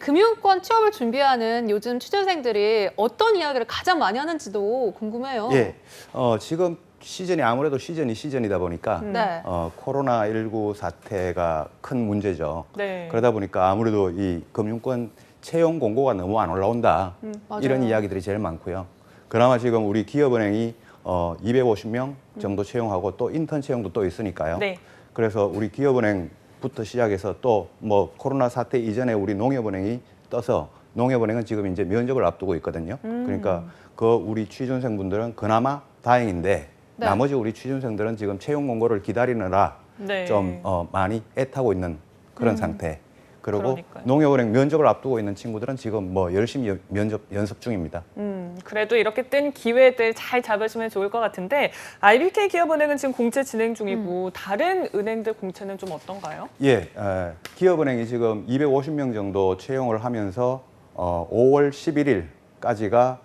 금융권 취업을 준비하는 요즘 취준생들이 어떤 이야기를 가장 많이 하는지도 궁금해요. 예, 지금 시즌이 아무래도 시즌이다 보니까 네. 코로나19 사태가 큰 문제죠. 네. 그러다 보니까 아무래도 이 금융권 채용 공고가 너무 안 올라온다. 맞아요. 이런 이야기들이 제일 많고요. 그나마 지금 우리 기업은행이 250명 정도 채용하고 또 인턴 채용도 또 있으니까요. 네. 그래서 우리 기업은행부터 시작해서 또 뭐 코로나 사태 이전에 우리 농협은행이 떠서 농협은행은 지금 이제 면접을 앞두고 있거든요. 그러니까 그 우리 취준생분들은 그나마 다행인데 네. 나머지 우리 취준생들은 지금 채용 공고를 기다리느라 네. 좀 많이 애타고 있는 그런 상태. 그리고 그러니까요. 농협은행 면접을 앞두고 있는 친구들은 지금 뭐 열심히 면접 연습 중입니다. 그래도 이렇게 뜬 기회들 잘 잡으시면 좋을 것 같은데 IBK 기업은행은 지금 공채 진행 중이고 다른 은행들 공채는 좀 어떤가요? 예, 기업은행이 지금 250명 정도 채용을 하면서 5월 11일까지가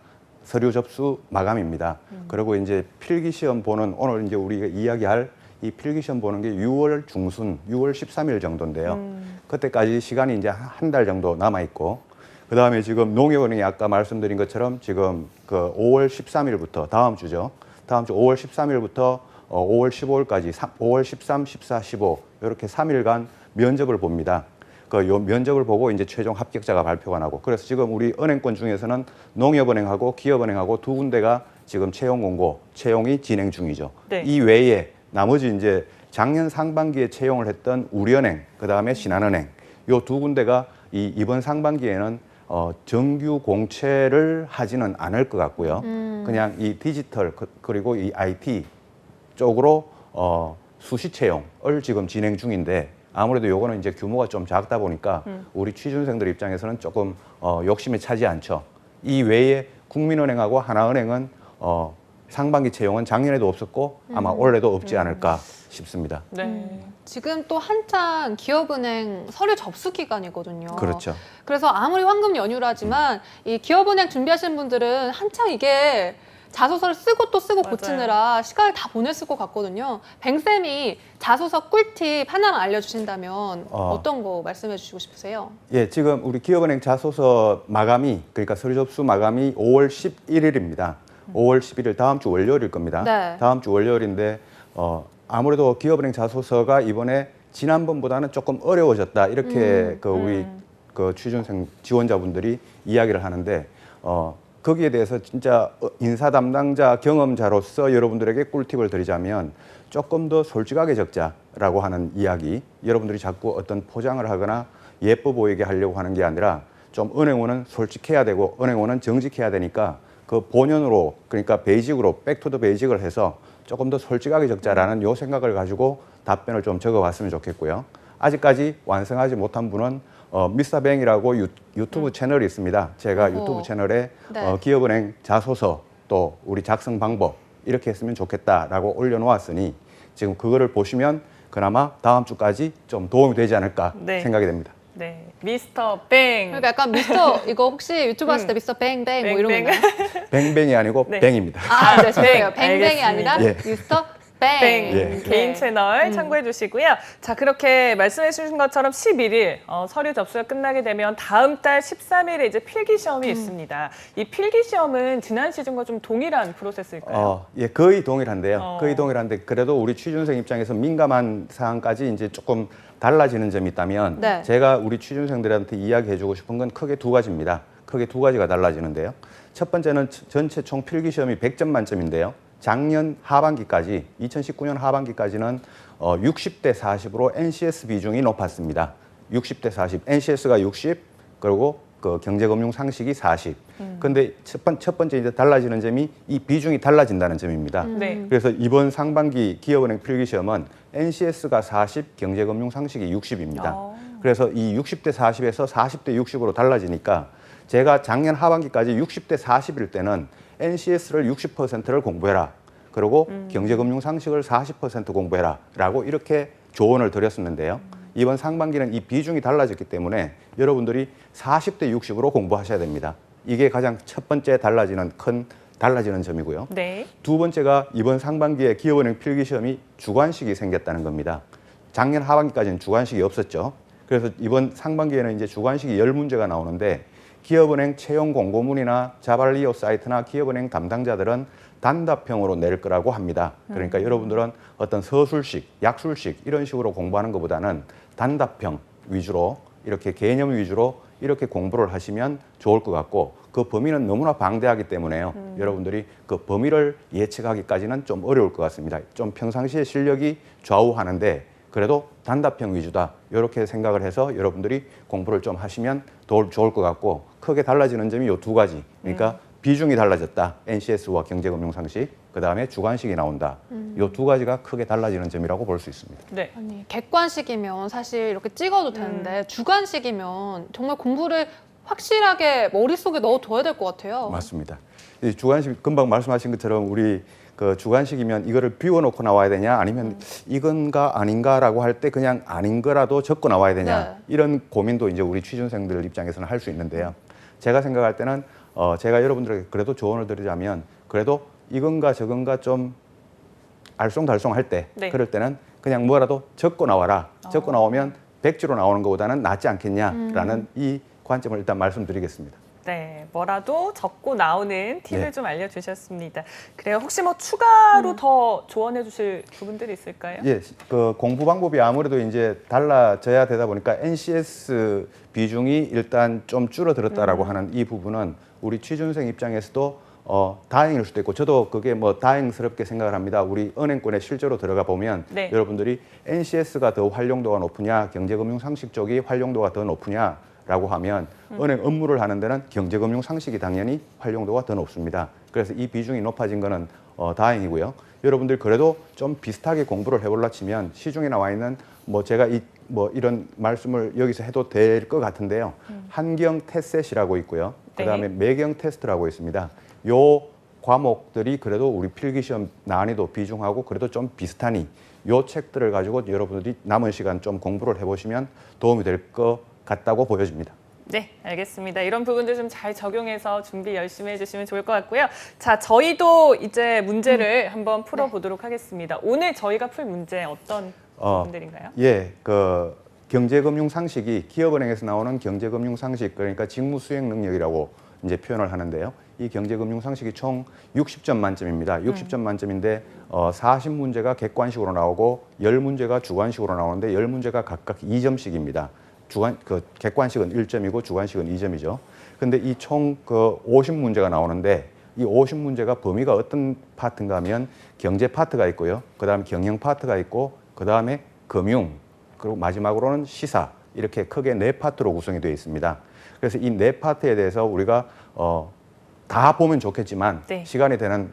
서류 접수 마감입니다. 그리고 이제 필기시험 보는 오늘 이제 우리가 이야기할 이 필기시험 보는 게 6월 중순, 6월 13일 정도인데요. 그때까지 시간이 이제 한 달 정도 남아 있고, 그 다음에 지금 농협은행이 아까 말씀드린 것처럼 지금 그 5월 13일부터 다음 주죠. 다음 주 5월 13일부터 5월 15일까지 5월 13, 14, 15 이렇게 3일간 면접을 봅니다. 요 면접을 보고 이제 최종 합격자가 발표가 나고, 그래서 지금 우리 은행권 중에서는 농협은행하고 기업은행하고 두 군데가 지금 채용 공고, 채용이 진행 중이죠. 네. 이 외에 나머지 이제 작년 상반기에 채용을 했던 우리은행, 그 다음에 신한은행, 요 두 군데가 이번 상반기에는 정규 공채를 하지는 않을 것 같고요. 그냥 이 디지털 그리고 이 IT 쪽으로 수시 채용을 지금 진행 중인데, 아무래도 요거는 이제 규모가 좀 작다 보니까 우리 취준생들 입장에서는 조금 욕심이 차지 않죠. 이 외에 국민은행하고 하나은행은 상반기 채용은 작년에도 없었고 아마 올해도 없지 않을까 싶습니다. 네. 지금 또 한창 기업은행 서류 접수 기간이거든요. 그렇죠. 그래서 아무리 황금 연휴라지만 이 기업은행 준비하시는 분들은 한창 이게 자소서를 쓰고 또 쓰고 맞아요. 고치느라 시간을 다 보냈을 것 같거든요. 뱅쌤이 자소서 꿀팁 하나만 알려주신다면 어떤 거 말씀해 주시고 싶으세요? 예, 지금 우리 기업은행 자소서 마감이, 그러니까 서류 접수 마감이 5월 11일입니다. 5월 11일 다음 주 월요일일 겁니다. 네. 다음 주 월요일인데 아무래도 기업은행 자소서가 이번에 지난번보다는 조금 어려워졌다, 이렇게 우리 그 취준생 지원자분들이 이야기를 하는데 거기에 대해서 진짜 인사 담당자 경험자로서 여러분들에게 꿀팁을 드리자면 조금 더 솔직하게 적자라고 하는 이야기, 여러분들이 자꾸 어떤 포장을 하거나 예뻐 보이게 하려고 하는 게 아니라 좀 은행원은 솔직해야 되고 은행원은 정직해야 되니까 그 본연으로, 그러니까 베이직으로 백투더 베이직을 해서 조금 더 솔직하게 적자라는 요 생각을 가지고 답변을 좀 적어봤으면 좋겠고요. 아직까지 완성하지 못한 분은 미스터뱅이라고 유튜브 채널이 있습니다. 제가 유튜브 채널에 네. 기업은행 자소서 또 우리 작성 방법 이렇게 했으면 좋겠다라고 올려놓았으니 지금 그거를 보시면 그나마 다음 주까지 좀 도움이 되지 않을까 네. 생각이 됩니다. 네. 미스터 뱅. 그러니까 약간 미스터 이거 혹시 유튜브 하실 때 미스터 뱅뱅 뭐 이런 거 뱅뱅. 있나요? 뱅뱅이 아니고 네. 뱅입니다. 아, 네, 죄송해요. 뱅. 뱅뱅이 아니라 알겠습니다. 미스터 뱅. 뱅 예. 개인 네. 채널 참고해 주시고요. 자, 그렇게 말씀해 주신 것처럼 11일 서류 접수가 끝나게 되면 다음 달 13일에 이제 필기 시험이 있습니다. 이 필기 시험은 지난 시즌과 좀 동일한 프로세스일까요? 예, 거의 동일한데요. 어. 거의 동일한데 그래도 우리 취준생 입장에서 민감한 사항까지 이제 조금 달라지는 점이 있다면 네. 제가 우리 취준생들한테 이야기해주고 싶은 건 크게 두 가지입니다. 크게 두 가지가 달라지는데요. 첫 번째는 전체 총 필기 시험이 100점 만점인데요. 작년 하반기까지 2019년 하반기까지는 60대 40으로 NCS 비중이 높았습니다. 60대 40, NCS가 60, 그리고 그 경제금융 상식이 40. 근데 첫 번째 이제 달라지는 점이 이 비중이 달라진다는 점입니다. 네. 그래서 이번 상반기 기업은행 필기 시험은 NCS가 40, 경제금융 상식이 60입니다. 그래서 이 60대 40에서 40대 60으로 달라지니까 제가 작년 하반기까지 60대 40일 때는 NCS를 60%를 공부해라. 그리고 경제금융 상식을 40% 공부해라. 라고 이렇게 조언을 드렸었는데요. 이번 상반기는 이 비중이 달라졌기 때문에 여러분들이 40대 60으로 공부하셔야 됩니다. 이게 가장 첫 번째 달라지는 점이고요. 네. 두 번째가 이번 상반기에 기업은행 필기시험이 주관식이 생겼다는 겁니다. 작년 하반기까지는 주관식이 없었죠. 그래서 이번 상반기에는 이제 주관식이 10문제가 나오는데 기업은행 채용 공고문이나 자발리오 사이트나 기업은행 담당자들은 단답형으로 낼 거라고 합니다. 그러니까 여러분들은 어떤 서술식, 약술식 이런 식으로 공부하는 것보다는 단답형 위주로 이렇게 개념 위주로 이렇게 공부를 하시면 좋을 것 같고 그 범위는 너무나 방대하기 때문에요. 여러분들이 그 범위를 예측하기까지는 좀 어려울 것 같습니다. 좀 평상시에 실력이 좌우하는데 그래도 단답형 위주다 이렇게 생각을 해서 여러분들이 공부를 좀 하시면 좋을 것 같고 크게 달라지는 점이 이 두 가지. 그러니까 비중이 달라졌다. NCS와 경제금융상식. 그다음에 주관식이 나온다. 이 두 가지가 크게 달라지는 점이라고 볼 수 있습니다. 네. 아니, 객관식이면 사실 이렇게 찍어도 되는데 주관식이면 정말 공부를 확실하게 머릿속에 넣어둬야 될 것 같아요. 맞습니다. 이 주관식 금방 말씀하신 것처럼 우리 그 주관식이면 이거를 비워놓고 나와야 되냐 아니면 이건가 아닌가라고 할 때 그냥 아닌 거라도 적고 나와야 되냐 네. 이런 고민도 이제 우리 취준생들 입장에서는 할 수 있는데요. 제가 생각할 때는 제가 여러분들에게 그래도 조언을 드리자면 그래도 이건가 저건가 좀 알쏭달쏭할 때 네. 그럴 때는 그냥 뭐라도 적고 나와라. 적고 나오면 백지로 나오는 것보다는 낫지 않겠냐라는 이 관점을 일단 말씀드리겠습니다. 네, 뭐라도 적고 나오는 팁을 네. 좀 알려주셨습니다. 그래요. 혹시 뭐 추가로 더 조언해 주실 부분들이 있을까요? 예, 그 공부 방법이 아무래도 이제 달라져야 되다 보니까 NCS 비중이 일단 좀 줄어들었다라고 하는 이 부분은 우리 취준생 입장에서도 다행일 수도 있고 저도 그게 뭐 다행스럽게 생각을 합니다. 우리 은행권에 실제로 들어가 보면 네. 여러분들이 NCS가 더 활용도가 높으냐, 경제금융상식 쪽이 활용도가 더 높으냐라고 하면 은행 업무를 하는 데는 경제금융상식이 당연히 활용도가 더 높습니다. 그래서 이 비중이 높아진 거는 다행이고요. 여러분들 그래도 좀 비슷하게 공부를 해볼라 치면 시중에 나와 있는 뭐 제가 이런 말씀을 여기서 해도 될 것 같은데요. 한경 테셋이라고 있고요. 그다음에 매경 테스트라고 있습니다. 요 과목들이 그래도 우리 필기시험 난이도 비중하고 그래도 좀 비슷하니 요 책들을 가지고 여러분들이 남은 시간 좀 공부를 해보시면 도움이 될 것 같다고 보여집니다. 네, 알겠습니다. 이런 부분들 좀 잘 적용해서 준비 열심히 해주시면 좋을 것 같고요. 자, 저희도 이제 문제를 한번 풀어보도록 하겠습니다. 오늘 저희가 풀 문제 어떤 부분들인가요? 예, 그 경제금융상식이 기업은행에서 나오는 경제금융상식 그러니까 직무수행 능력이라고 이제 표현을 하는데요. 이 경제금융상식이 총 60점 만점입니다. 60점 만점인데 40문제가 객관식으로 나오고 10문제가 주관식으로 나오는데 10문제가 각각 2점씩입니다. 객관식은 1점이고 주관식은 2점이죠. 근데 이 총 그 50문제가 나오는데 이 50문제가 범위가 어떤 파트인가 하면 경제 파트가 있고요. 그다음에 경영 파트가 있고 그다음에 금융 그리고 마지막으로는 시사 이렇게 크게 4파트로 구성이 되어 있습니다. 그래서 이 4파트에 대해서 우리가 다 보면 좋겠지만 네. 시간이 되는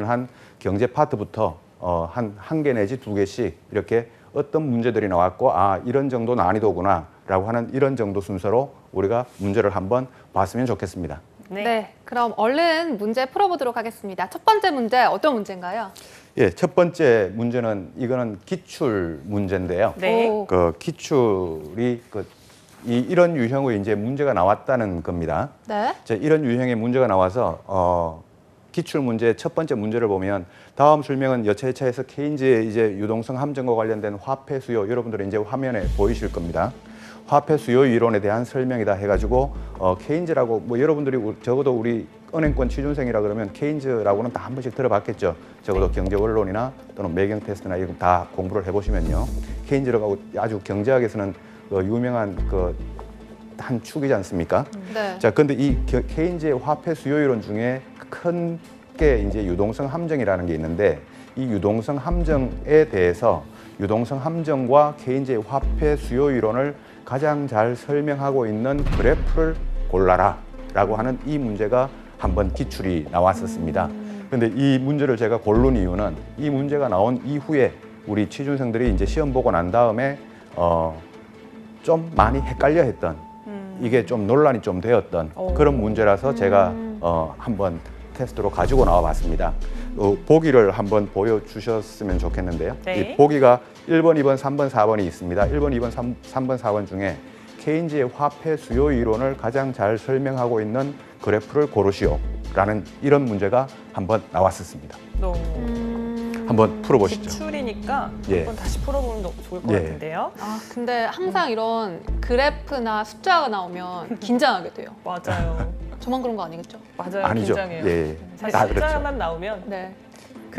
한 경제 파트부터 한 개 내지 2개씩 이렇게 어떤 문제들이 나왔고 이런 정도 난이도구나라고 하는 이런 정도 순서로 우리가 문제를 한번 봤으면 좋겠습니다. 네, 그럼 얼른 문제 풀어보도록 하겠습니다. 첫 번째 문제 어떤 문제인가요? 예, 첫 번째 문제는 이거는 기출 문제인데요. 네. 오. 그 기출이 이런 유형의 이제 문제가 나왔다는 겁니다. 네. 이런 유형의 문제가 나와서 기출 문제 첫 번째 문제를 보면 다음 설명은 여차여차해서 케인즈의 이제 유동성 함정과 관련된 화폐 수요 여러분들은 이제 화면에 보이실 겁니다. 화폐 수요 이론에 대한 설명이다 해가지고 케인즈라고 뭐 여러분들이 적어도 우리 은행권 취준생이라 그러면 케인즈라고는 다 한 번씩 들어봤겠죠. 적어도 경제 원론이나 또는 매경 테스트나 이런 다 공부를 해보시면요. 케인즈라고 아주 경제학에서는 유명한 한 축이지 않습니까? 네. 자, 근데 이 케인즈의 화폐 수요 이론 중에 큰 게 이제 유동성 함정이라는 게 있는데 이 유동성 함정에 대해서 유동성 함정과 케인즈의 화폐 수요 이론을 가장 잘 설명하고 있는 그래프를 골라라라고 하는 이 문제가 한번 기출이 나왔었습니다. 그런데 이 문제를 제가 고른 이유는 이 문제가 나온 이후에 우리 취준생들이 이제 시험 보고 난 다음에 좀 많이 헷갈려했던 이게 좀 논란이 좀 되었던 그런 문제라서 제가 한번 테스트로 가지고 나와봤습니다. 보기를 한번 보여주셨으면 좋겠는데요. 네. 이 보기가 1번, 2번, 3번, 4번이 있습니다. 1번, 2번, 3번, 4번 중에 케인즈의 화폐 수요 이론을 가장 잘 설명하고 있는 그래프를 고르시오라는 이런 문제가 한번 나왔었습니다. 한번 풀어보시죠. 기출이니까 예. 한번 다시 풀어보면 좋을 것 예. 같은데요. 아, 근데 항상 이런 그래프나 숫자가 나오면 긴장하게 돼요. 맞아요. 저만 그런 거 아니겠죠? 맞아요. 아니죠. 긴장해요. 예. 사실 아, 그렇죠. 숫자만 나오면 네.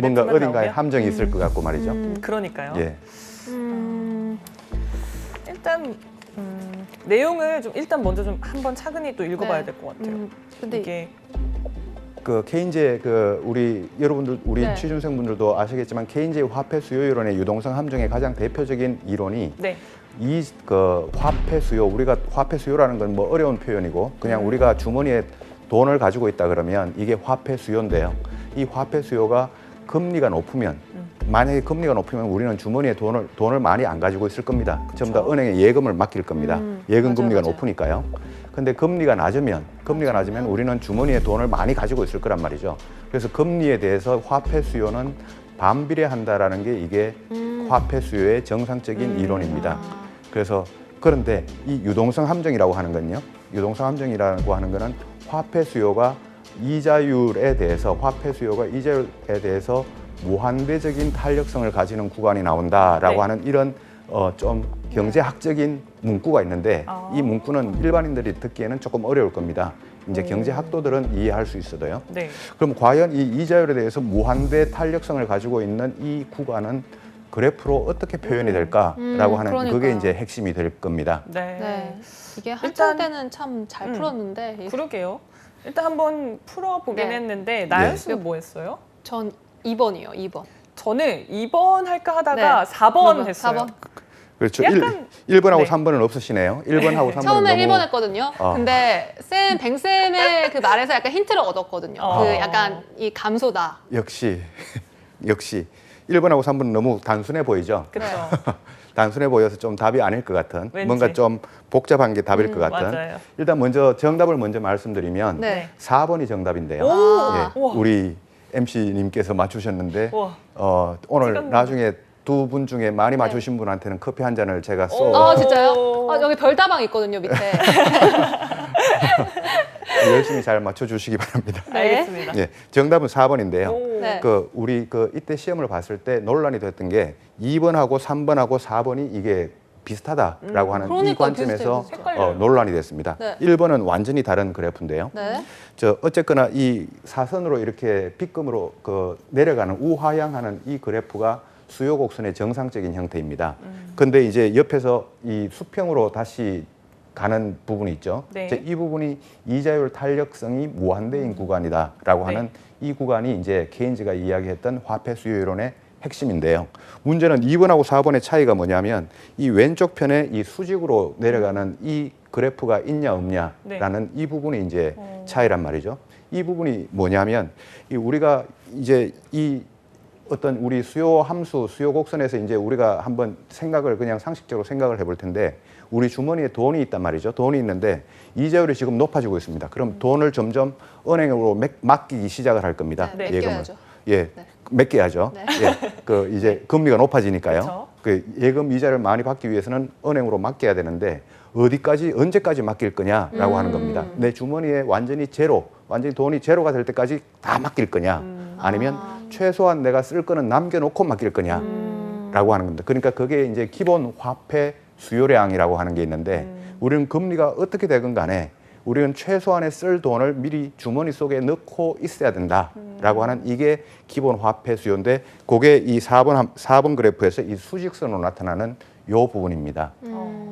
뭔가 그래프만 어딘가에 나오면? 함정이 있을 것 같고 말이죠. 그러니까요. 예. 일단 내용을 좀 일단 먼저 좀 한번 차근히 또 읽어봐야 네. 될 것 같아요. 근데 이게 그 케인즈의 그 우리 여러분들 우리 네. 취준생분들도 아시겠지만 케인즈의 화폐 수요 이론의 유동성 함정의 가장 대표적인 이론이 네. 이 그 화폐 수요 우리가 화폐 수요라는 건 뭐 어려운 표현이고 그냥 우리가 주머니에 돈을 가지고 있다 그러면 이게 화폐 수요인데요. 이 화폐 수요가 금리가 높으면 만약에 금리가 높으면 우리는 주머니에 돈을 많이 안 가지고 있을 겁니다. 전부 다 은행에 예금을 맡길 겁니다. 예금 맞아요, 금리가 맞아요. 높으니까요. 근데 금리가 낮으면 우리는 주머니에 돈을 많이 가지고 있을 거란 말이죠. 그래서 금리에 대해서 화폐 수요는 반비례한다라는 게 이게 화폐 수요의 정상적인 이론입니다. 그래서 그런데 이 유동성 함정이라고 하는 건요. 유동성 함정이라고 하는 거는 화폐 수요가 이자율에 대해서 무한대적인 탄력성을 가지는 구간이 나온다라고 네. 하는 이런 좀 경제학적인 문구가 있는데 아. 이 문구는 일반인들이 듣기에는 조금 어려울 겁니다. 이제 경제학도들은 이해할 수 있어도요. 네. 그럼 과연 이 이자율에 대해서 무한대 탄력성을 가지고 있는 이 구간은 그래프로 어떻게 표현이 될까라고 하는 그게 그러니까요. 이제 핵심이 될 겁니다. 네. 네. 이게 일단- 한창 때는 참 잘 풀었는데 그러게요. 일단 한번 풀어보긴 네. 했는데 나연 씨는 뭐 했어요? 전 2번이요. 2번. 저는 2번 할까 하다가 네. 4번 했어요. 4번. 그렇죠. 약간- 1번하고 네. 3번은 없으시네요. 1번하고 3번은 처음에 너무 1번 했거든요. 근데 뱅쌤의 그 말에서 약간 힌트를 얻었거든요. 그 약간 이 감소다. 역시 1번하고 3번은 너무 단순해 보이죠. 그렇죠. 단순해 보여서 좀 답이 아닐 것 같은 왠지. 뭔가 좀 복잡한 게 답일 것 같은 맞아요. 일단 먼저 정답을 먼저 말씀드리면 네. 4번이 정답인데요. 오! 아. 예, 우와. 우리 MC님께서 맞추셨는데 우와. 오늘 찍었네. 나중에 두 분 중에 많이 맞추신 분한테는 커피 한 잔을 제가 아, 진짜요? 오. 아, 여기 별다방 있거든요, 밑에. 열심히 잘 맞춰주시기 바랍니다. 네. 알겠습니다. 예, 정답은 4번인데요. 오. 네. 우리 이때 시험을 봤을 때 논란이 됐던 게 2번하고 3번하고 4번이 이게 비슷하다라고 하는 이 그러니까요, 관점에서 비슷해요. 헷갈려요. 논란이 됐습니다. 네. 1번은 완전히 다른 그래프인데요. 네. 어쨌거나 이 사선으로 이렇게 빗금으로 내려가는 우하향하는 이 그래프가 수요 곡선의 정상적인 형태입니다. 근데 이제 옆에서 이 수평으로 다시 가는 부분이 있죠. 네. 이제 이 부분이 이자율 탄력성이 무한대인 구간이다라고 네. 하는 이 구간이 이제 케인즈가 이야기했던 화폐 수요 이론의 핵심인데요. 문제는 2번하고 4번의 차이가 뭐냐면 이 왼쪽 편에 이 수직으로 내려가는 이 그래프가 있냐 없냐라는 이 부분이 이제 차이란 말이죠. 이 부분이 뭐냐면 우리가 이제 이 어떤 우리 수요 함수, 수요 곡선에서 이제 우리가 한번 생각을 그냥 상식적으로 생각을 해볼 텐데 우리 주머니에 돈이 있단 말이죠. 돈이 있는데 이자율이 지금 높아지고 있습니다. 그럼 돈을 점점 은행으로 맡기기 시작을 할 겁니다. 네, 예금을. 맡겨야죠. 예, 네. 맡겨야죠. 네. 예, 이제 금리가 높아지니까요. 그렇죠. 그 예금 이자를 많이 받기 위해서는 은행으로 맡겨야 되는데 언제까지 맡길 거냐라고 하는 겁니다. 내 주머니에 완전히 돈이 제로가 될 때까지 다 맡길 거냐, 아니면 최소한 내가 쓸 거는 남겨놓고 맡길 거냐라고 하는 겁니다. 그러니까 그게 이제 기본 화폐 수요량이라고 하는 게 있는데 우리는 금리가 어떻게 되건 간에 우리는 최소한의 쓸 돈을 미리 주머니 속에 넣고 있어야 된다라고 하는 이게 기본 화폐 수요인데 그게 이 4번 그래프에서 이 수직선으로 나타나는 요 부분입니다.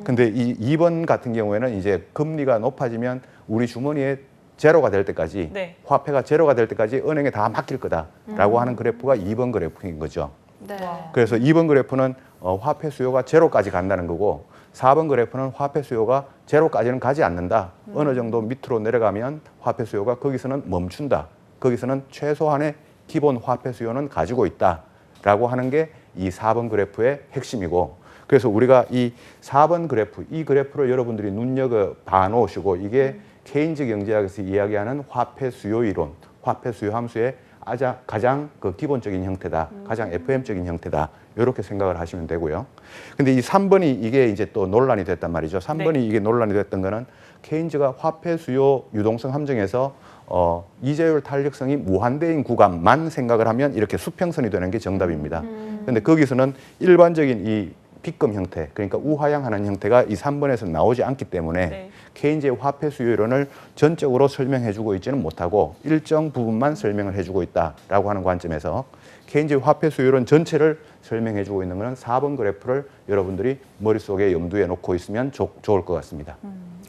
근데 이 2번 같은 경우에는 이제 금리가 높아지면 우리 주머니에 제로가 될 때까지 네. 화폐가 제로가 될 때까지 은행에 다 맡길 거다라고 하는 그래프가 2번 그래프인 거죠. 네. 와. 그래서 2번 그래프는 화폐 수요가 제로까지 간다는 거고 4번 그래프는 화폐 수요가 제로까지는 가지 않는다. 어느 정도 밑으로 내려가면 화폐 수요가 거기서는 멈춘다. 거기서는 최소한의 기본 화폐 수요는 가지고 있다라고 하는 게 이 4번 그래프의 핵심이고 그래서 우리가 이 4번 그래프, 이 그래프를 여러분들이 눈여겨 놓으시고 이게 케인즈 경제학에서 이야기하는 화폐 수요 이론, 화폐 수요 함수의 가장 그 기본적인 형태다, 가장 FM적인 형태다 이렇게 생각을 하시면 되고요. 근데 이 3번이 이게 이제 또 논란이 됐단 말이죠. 3번이 네. 이게 논란이 됐던 거는 케인즈가 화폐 수요 유동성 함정에서 이자율 탄력성이 무한대인 구간만 생각을 하면 이렇게 수평선이 되는 게 정답입니다. 근데 거기서는 일반적인 이 빗금 형태, 그러니까 우하향하는 형태가 이 3번에서 나오지 않기 때문에 네. 케인즈의 화폐 수요 이론을 전적으로 설명해주고 있지는 못하고 일정 부분만 설명을 해주고 있다라고 하는 관점에서 케인즈의 화폐 수요 이론 전체를 설명해주고 있는 것은 4번 그래프를 여러분들이 머릿속에 염두에 놓고 있으면 좋을 것 같습니다.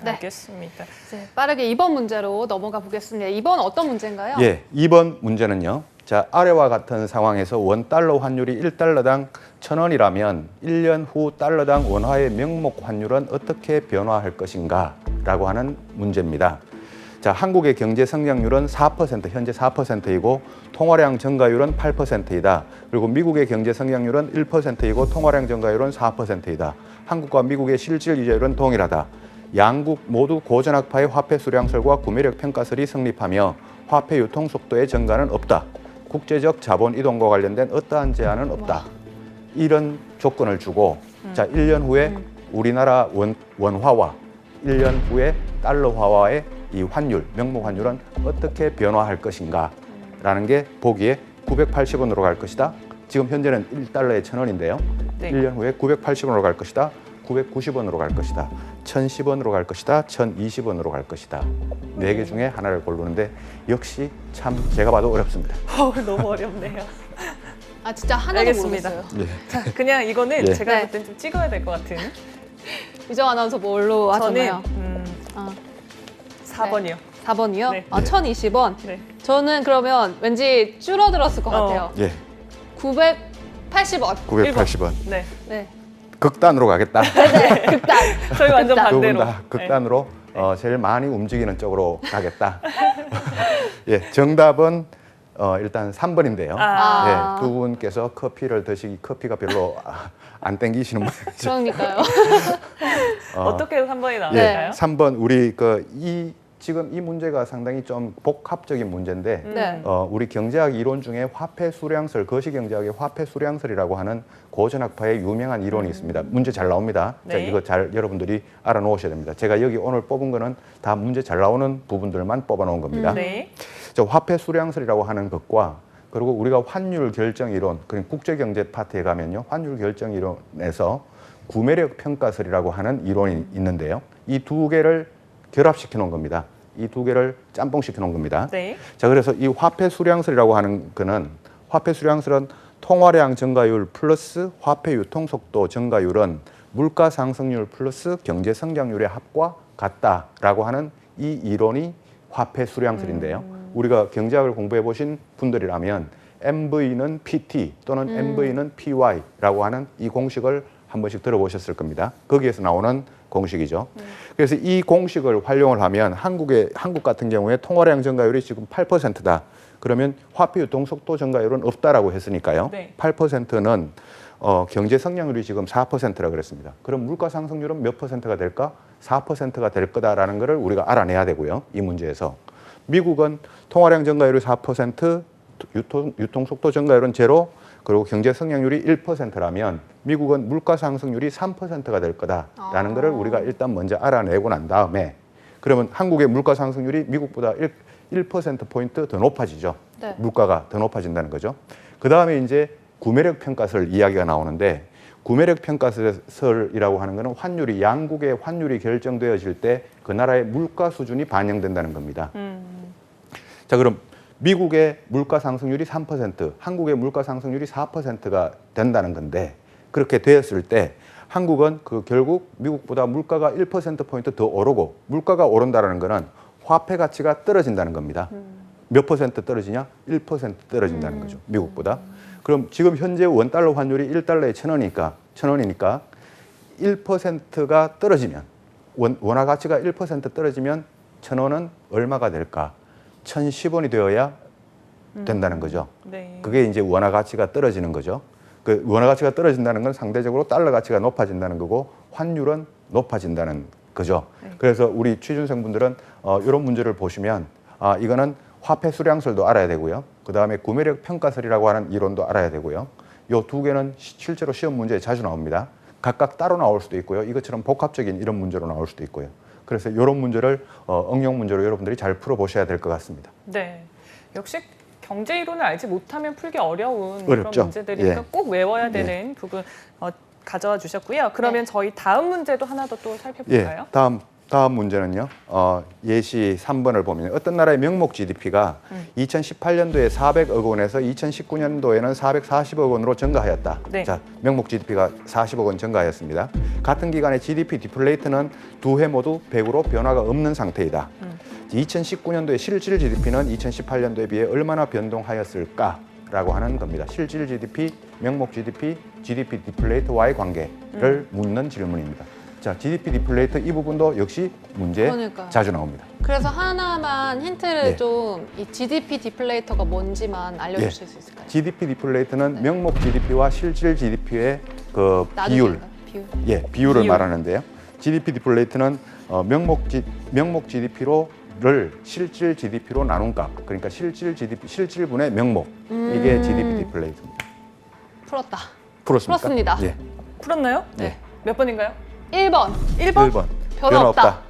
네. 알겠습니다. 이제 빠르게 2번 문제로 넘어가 보겠습니다. 2번 어떤 문제인가요? 예, 2번 문제는요. 자, 아래와 같은 상황에서 원달러 환율이 1달러당 1,000원이라면 1년 후 달러당 원화의 명목 환율은 어떻게 변화할 것인가 라고 하는 문제입니다. 자, 한국의 경제 성장률은 4%, 현재 4%이고 통화량 증가율은 8%이다. 그리고 미국의 경제 성장률은 1%이고 통화량 증가율은 4%이다. 한국과 미국의 실질 이자율은 동일하다. 양국 모두 고전학파의 화폐 수량설과 구매력 평가설이 성립하며 화폐 유통 속도의 증가는 없다. 국제적 자본 이동과 관련된 어떠한 제한은 없다. 이런 조건을 주고 자, 1년 후에 우리나라 원화와 1년 후에 달러화와의 이 환율, 명목 환율은 어떻게 변화할 것인가 라는 게 보기에 980원으로 갈 것이다. 지금 현재는 1달러에 1,000원인데요. 네. 1년 후에 980원으로 갈 것이다. 990원으로 갈 것이다. 1,010원으로 갈 것이다. 1,020원으로 갈 것이다. 네 개 중에 하나를 고르는데 역시 참 제가 봐도 어렵습니다. 너무 어렵네요. 아 진짜 하나도 알겠습니다. 모르겠어요. 예. 자, 그냥 이거는 예. 제가 네. 볼 땐 좀 찍어야 될 것 같은. 유정 아나운서 뭘로 저는 하셨나요? 아, 4번이요. 4번이요? 네. 아, 1,020원. 네. 저는 그러면 왠지 줄어들었을 것 같아요. 예. 980원. 980원. 네. 네. 극단으로 가겠다. 극단. 저희 완전 극단. 두 분 반대로. 다 극단으로 제일 많이 움직이는 쪽으로 가겠다. 예, 정답은 일단 3번인데요. 아. 예, 두 분께서 커피를 드시기 커피가 별로 안 땡기시는 모양이죠. 그러니까요. 어떻게 3번이 예, 나올까요? 3번 우리 지금 이 문제가 상당히 좀 복합적인 문제인데 네. 우리 경제학 이론 중에 화폐 수량설, 거시경제학의 화폐 수량설이라고 하는 고전학파의 유명한 이론이 있습니다. 문제 잘 나옵니다. 자, 네. 이거 잘 여러분들이 알아놓으셔야 됩니다. 제가 여기 오늘 뽑은 거는 다 문제 잘 나오는 부분들만 뽑아놓은 겁니다. 네. 저 화폐 수량설이라고 하는 것과 그리고 우리가 환율 결정 이론, 그리고 국제경제 파트에 가면요, 환율 결정 이론에서 구매력 평가설이라고 하는 이론이 있는데요. 이 두 개를 결합시켜 놓은 겁니다. 이 두 개를 짬뽕시켜 놓은 겁니다. 네. 자, 그래서 이 화폐 수량설이라고 하는 거는 화폐 수량설은 통화량 증가율 플러스 화폐 유통 속도 증가율은 물가 상승률 플러스 경제 성장률의 합과 같다라고 하는 이 이론이 화폐 수량설인데요. 우리가 경제학을 공부해 보신 분들이라면 MV는 PT 또는 MV는 PY라고 하는 이 공식을 한 번씩 들어보셨을 겁니다. 거기에서 나오는 공식이죠. 그래서 이 공식을 활용을 하면 한국 같은 경우에 통화량 증가율이 지금 8%다. 그러면 화폐 유통 속도 증가율은 없다라고 했으니까요. 네. 8%는 경제 성장률이 지금 4%라 그랬습니다. 그럼 물가 상승률은 몇 %가 될까? 4%가 될 거다라는 것을 우리가 알아내야 되고요. 이 문제에서. 미국은 통화량 증가율이 4%, 유통 속도 증가율은 제로, 그리고 경제 성장률이 1%라면 미국은 물가 상승률이 3%가 될 거다라는 것을 우리가 일단 먼저 알아내고 난 다음에 그러면 한국의 물가 상승률이 미국보다 1%포인트 더 높아지죠. 네. 물가가 더 높아진다는 거죠. 그 다음에 이제 구매력 평가설 이야기가 나오는데 구매력 평가설이라고 하는 것은 환율이 양국의 환율이 결정되어질 때 그 나라의 물가 수준이 반영된다는 겁니다. 자, 그럼 미국의 물가 상승률이 3%, 한국의 물가 상승률이 4%가 된다는 건데 그렇게 되었을 때 한국은 결국 미국보다 물가가 1%포인트 더 오르고 물가가 오른다는 거는 화폐 가치가 떨어진다는 겁니다. 몇 퍼센트 떨어지냐? 1% 떨어진다는 거죠. 미국보다. 그럼 지금 현재 원달러 환율이 1달러에 1,000원이니까 1%가 떨어지면 원화 가치가 1% 떨어지면 1,000원은 얼마가 될까? 1,010원이 되어야 된다는 거죠. 네. 그게 이제 원화 가치가 떨어지는 거죠. 그 원화 가치가 떨어진다는 건 상대적으로 달러 가치가 높아진다는 거고 환율은 높아진다는 거죠. 네. 그래서 우리 취준생분들은 이런 문제를 보시면 이거는 화폐 수량설도 알아야 되고요. 그다음에 구매력 평가설이라고 하는 이론도 알아야 되고요. 이 두 개는 실제로 시험 문제에 자주 나옵니다. 각각 따로 나올 수도 있고요. 이것처럼 복합적인 이런 문제로 나올 수도 있고요. 그래서 이런 문제를 응용 문제로 여러분들이 잘 풀어보셔야 될 것 같습니다. 네. 역시 경제 이론을 알지 못하면 풀기 어려운 어렵죠. 그런 문제들이니까 예. 꼭 외워야 되는 부분 가져와 주셨고요. 그러면 저희 다음 문제도 하나 더 또 살펴볼까요? 예, 다음 문제는요. 예시 3번을 보면 어떤 나라의 명목 GDP가 2018년도에 400억 원에서 2019년도에는 440억 원으로 증가하였다. 네. 자, 명목 GDP가 40억 원 증가하였습니다. 같은 기간에 GDP 디플레이트는 두 해 모두 100으로 변화가 없는 상태이다. 2019년도의 실질 GDP는 2018년도에 비해 얼마나 변동하였을까라고 하는 겁니다. 실질 GDP, 명목 GDP, GDP 디플레이트와의 관계를 묻는 질문입니다. 자, GDP 디플레이트 이 부분도 역시 문제에 그러니까요. 자주 나옵니다. 그래서 하나만 힌트를 네. 좀 이 GDP 디플레이터가 뭔지만 알려주실 수 있을까요? GDP 디플레이트는 명목 GDP와 실질 GDP의 그 비율, 나누기인가요? 비율을 비율. 말하는데요. GDP 디플레이트는 명목 GDP를 실질 GDP로 나눈 값, 그러니까 실질 GDP, 실질분의 명목, 이게 GDP 디플레이트입니다. 풀었습니다. 풀었습니까? 예. 풀었나요? 네. 몇 번인가요? 1번 1번? 1번. 변화 없다.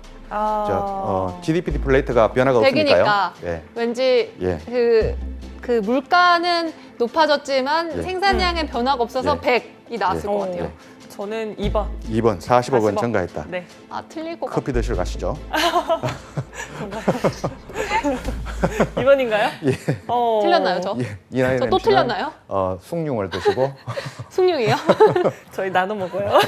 GDP 디플레이트가 변화가 없으니까요. 100이니까 예. 왠지 예. 그 물가는 높아졌지만 예. 생산량의 변화가 없어서 예. 100이 나왔을 것 같아요. 예. 저는 2번. 2번 40억 원 40억. 증가했다. 네. 아 틀릴 것 같아요. 커피 드시러 가시죠. 2번인가요? 예. 틀렸나요 저? 예. 이 나이 저 또 MC는, 틀렸나요? 숭늉을 드시고 숭늉이요? 저희 나눠 먹어요.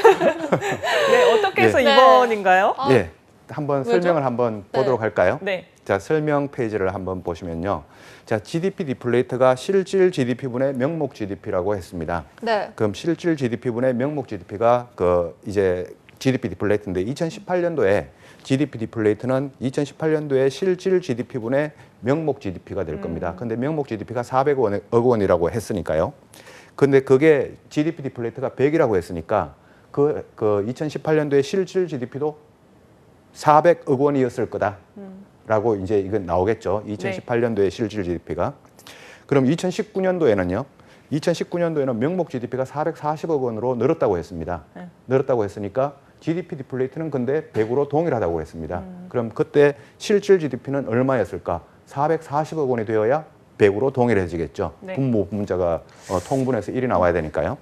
네, 어떻게 해서 네. 2번인가요? 아, 예. 한번 왜죠? 설명을 한번 네. 보도록 할까요? 네. 자, 설명 페이지를 한번 보시면요. 자, GDP 디플레이트가 실질 GDP분의 명목 GDP라고 했습니다. 네. 그럼 실질 GDP분의 명목 GDP가 이제 GDP 디플레이트인데 2018년도에 GDP 디플레이트는 2018년도에 실질 GDP분의 명목 GDP가 될 겁니다. 근데 명목 GDP가 400억 원이라고 했으니까요. 근데 그게 GDP 디플레이트가 100이라고 했으니까 그 2018년도에 실질 GDP도 400억 원이었을 거다라고 이제 이건 나오겠죠. 2018년도에 실질 GDP가. 그럼 2019년도에는요. 2019년도에는 명목 GDP가 440억 원으로 늘었다고 했습니다. 네. 늘었다고 했으니까 GDP 디플레이트는 근데 100으로 동일하다고 했습니다. 그럼 그때 실질 GDP는 얼마였을까? 440억 원이 되어야 100으로 동일해지겠죠. 네. 분모 분자가 통분해서 1이 나와야 되니까요.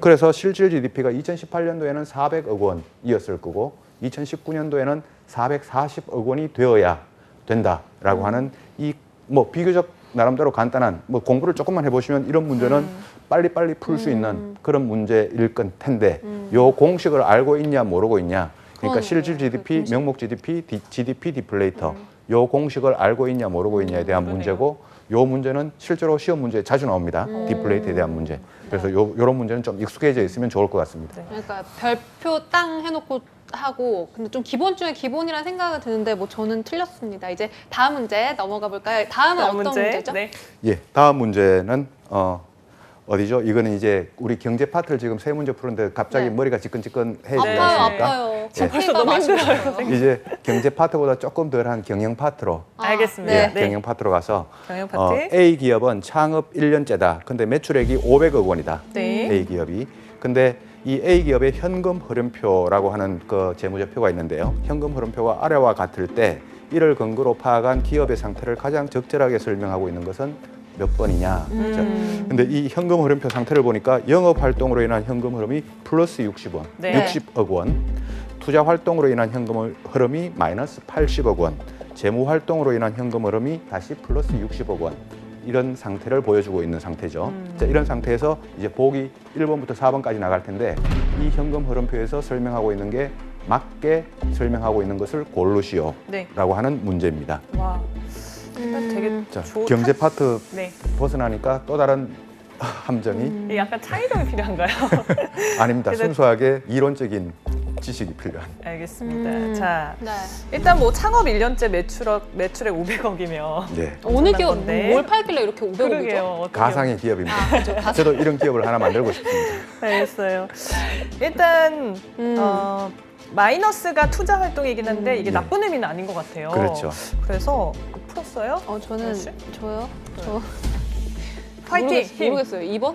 그래서 실질 GDP가 2018년도에는 400억 원이었을 거고 2019년도에는 440억 원이 되어야 된다라고 하는 이 뭐 비교적 나름대로 간단한 뭐 공부를 조금만 해보시면 이런 문제는 빨리빨리 풀 수 있는 그런 문제일 건 텐데 요 공식을 알고 있냐 모르고 있냐 그러니까 실질 GDP, 명목 GDP, GDP 디플레이터 요 공식을 알고 있냐 모르고 있냐에 대한 그러네요. 문제고 요 문제는 실제로 시험 문제에 자주 나옵니다. 디플레이트에 대한 문제. 그래서 요런 문제는 좀 익숙해져 있으면 좋을 것 같습니다. 그러니까 별표 땅 해놓고 하고 근데 좀 기본 중에 기본이라는 생각이 드는데 뭐 저는 틀렸습니다. 이제 다음 문제 넘어가 볼까요? 다음은 어떤 문제죠? 네. 예, 다음 문제는 어디죠? 이거는 이제 우리 경제 파트를 지금 세 문제 푸는데 갑자기 네. 머리가 지끈지끈해지지 네. 않습니까? 아파요. 지금 벌써 너무 힘들어요. 이제 경제 파트보다 조금 덜한 경영 파트로 알겠습니다. 예, 네. 경영 파트로 가서 경영 파트. A 기업은 창업 1년째다. 근데 매출액이 500억 원이다. 네. A 기업이. 근데 이 A 기업의 현금 흐름표라고 하는 그 재무제표가 있는데요. 현금 흐름표가 아래와 같을 때 이를 근거로 파악한 기업의 상태를 가장 적절하게 설명하고 있는 것은 몇 번이냐. 근데 이 현금 흐름표 상태를 보니까 영업 활동으로 인한 현금 흐름이 플러스 60원, 네. 60억 원. 투자 활동으로 인한 현금 흐름이 마이너스 80억 원. 재무 활동으로 인한 현금 흐름이 다시 플러스 60억 원. 이런 상태를 보여주고 있는 상태죠. 자, 이런 상태에서 이제 보기 1번부터 4번까지 나갈 텐데 이 현금 흐름표에서 설명하고 있는 게 맞게 설명하고 있는 것을 고르시오 네. 라고 하는 문제입니다. 와. 되게 자, 좋은 경제 파트 네. 벗어나니까 또 다른 함정이 이게 약간 창의력이 필요한가요? 아닙니다. 그래서- 순수하게 이론적인 지식이 필요한. 알겠습니다. 자, 네. 일단 뭐 창업 1년째 매출액 500억이면 네. 어느 기업 건데. 뭘 팔길래 이렇게 500억이죠? 그러게요. 가상의 기업입니다. 아, 그죠. 가상. 저도 이런 기업을 하나 만들고 싶습니다. 알겠어요. 일단 마이너스가 투자 활동이긴 한데 이게 네. 나쁜 의미는 아닌 것 같아요. 그렇죠. 그래서 풀었어요. 저는 역시? 저요? 저 화이팅! 힘! 모르겠어요. 2번?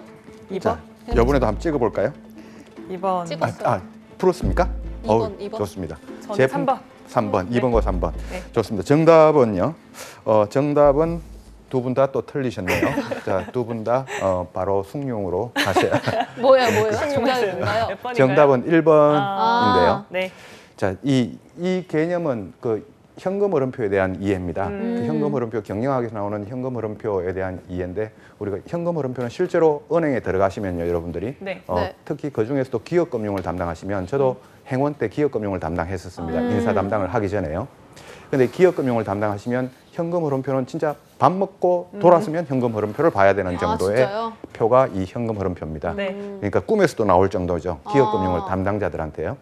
2번? 자, 이번에도 한번 찍어볼까요? 2번. 찍어. 찍었어요. 풀었습니까? 2번, 2번. 좋습니다. 저는 3번. 3번, 2번과 3번. 네. 좋습니다. 정답은요. 정답은 두 분 다 또 틀리셨네요. 자, 두 분 다 바로 숭늉으로 가세요. 뭐예요? 정답이 뭔가요? 몇 번인가요? 정답은 1번인데요. 아. 네. 자, 이 개념은 그 현금 흐름표에 대한 이해입니다. 그 현금 흐름표, 경영학에서 나오는 현금 흐름표에 대한 이해인데, 우리가 현금 흐름표는 실제로 은행에 들어가시면요, 여러분들이 네. 네. 특히 그 중에서도 기업 금융을 담당하시면, 저도 행원 때 기업 금융을 담당했었습니다. 인사 담당을 하기 전에요. 근데 기업 금융을 담당하시면 현금 흐름표는 진짜 밥 먹고 돌아서면 현금 흐름표를 봐야 되는 정도의 진짜요? 표가 이 현금 흐름표입니다. 네. 그러니까 꿈에서도 나올 정도죠. 기업 금융을 담당자들한테요.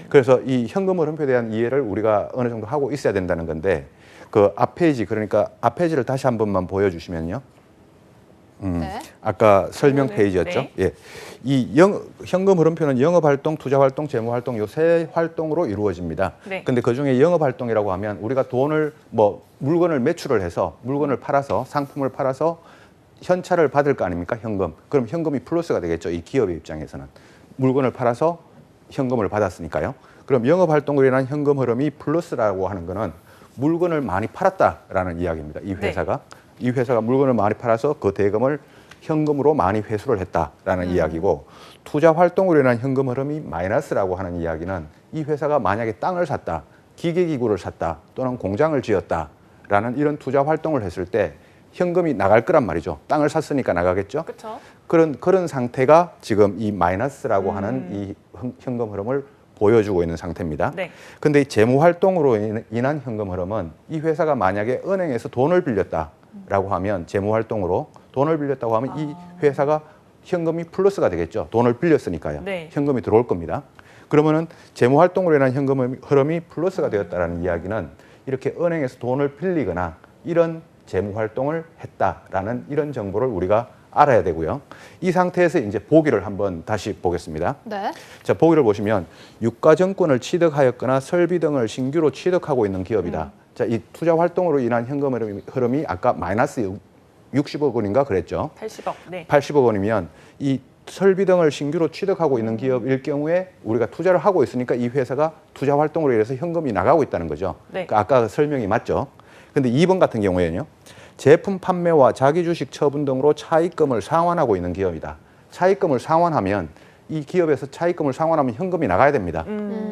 그래서 이 현금 흐름표에 대한 이해를 우리가 어느 정도 하고 있어야 된다는 건데, 그 앞 페이지, 그러니까 앞 페이지를 다시 한 번만 보여주시면요. 네. 아까 설명 네. 페이지였죠. 네. 예. 이 현금 흐름표는 영업 활동, 투자 활동, 재무 활동 요 세 활동으로 이루어집니다. 네. 근데 그중에 영업 활동이라고 하면 우리가 돈을 물건을 매출을 해서 물건을 팔아서 상품을 팔아서 현찰을 받을 거 아닙니까? 현금. 그럼 현금이 플러스가 되겠죠. 이 기업의 입장에서는. 물건을 팔아서 현금을 받았으니까요. 그럼 영업 활동으로 인한 현금 흐름이 플러스라고 하는 거는 물건을 많이 팔았다라는 이야기입니다. 이 회사가. 이 회사가 물건을 많이 팔아서 그 대금을 현금으로 많이 회수를 했다라는 이야기고, 투자 활동으로 인한 현금 흐름이 마이너스라고 하는 이야기는 이 회사가 만약에 땅을 샀다, 기계기구를 샀다, 또는 공장을 지었다라는 이런 투자 활동을 했을 때 현금이 나갈 거란 말이죠. 땅을 샀으니까 나가겠죠. 그렇죠. 그런 상태가 지금 이 마이너스라고 하는 이 현금 흐름을 보여주고 있는 상태입니다. 네. 근데 이 재무 활동으로 인한 현금 흐름은 이 회사가 만약에 은행에서 돈을 빌렸다라고 하면, 재무 활동으로 돈을 빌렸다고 하면 이 회사가 현금이 플러스가 되겠죠. 돈을 빌렸으니까요. 네. 현금이 들어올 겁니다. 그러면은 재무 활동으로 인한 현금 흐름이 플러스가 되었다라는 이야기는 이렇게 은행에서 돈을 빌리거나 이런 재무 활동을 했다라는 이런 정보를 우리가 알아야 되고요. 이 상태에서 이제 보기를 한번 다시 보겠습니다. 네. 자, 보기를 보시면 유가증권을 취득하였거나 설비 등을 신규로 취득하고 있는 기업이다. 자, 이 투자 활동으로 인한 현금 흐름이 아까 마이너스 60억 원인가 그랬죠. 80억. 네. 80억 원이면 이 설비 등을 신규로 취득하고 있는 기업일 경우에 우리가 투자를 하고 있으니까 이 회사가 투자 활동으로 인해서 현금이 나가고 있다는 거죠. 네. 그러니까 아까 설명이 맞죠. 근데 2번 같은 경우에는요. 제품 판매와 자기 주식 처분 등으로 차입금을 상환하고 있는 기업이다. 차입금을 상환하면 이 기업에서 차입금을 상환하면 현금이 나가야 됩니다.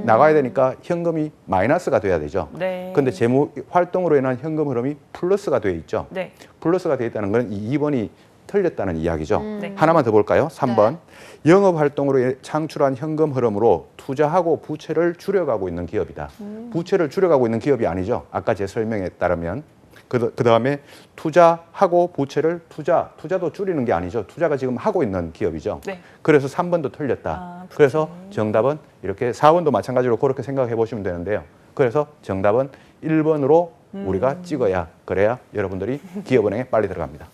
나가야 되니까 현금이 마이너스가 돼야 되죠. 네. 근데 재무 활동으로 인한 현금 흐름이 플러스가 돼 있죠. 네. 플러스가 돼 있다는 건 이 2번이 틀렸다는 이야기죠. 네. 하나만 더 볼까요? 3번. 영업 활동으로 창출한 현금 흐름으로 투자하고 부채를 줄여가고 있는 기업이다. 부채를 줄여가고 있는 기업이 아니죠. 아까 제 설명에 따르면. 그다음에 투자하고 부채를 투자도 줄이는 게 아니죠. 투자가 지금 하고 있는 기업이죠. 네. 그래서 3번도 틀렸다. 아, 그래서 정답은 이렇게 4번도 마찬가지로 그렇게 생각해 보시면 되는데요. 그래서 정답은 1번으로 우리가 찍어야, 그래야 여러분들이 기업은행에 빨리 들어갑니다.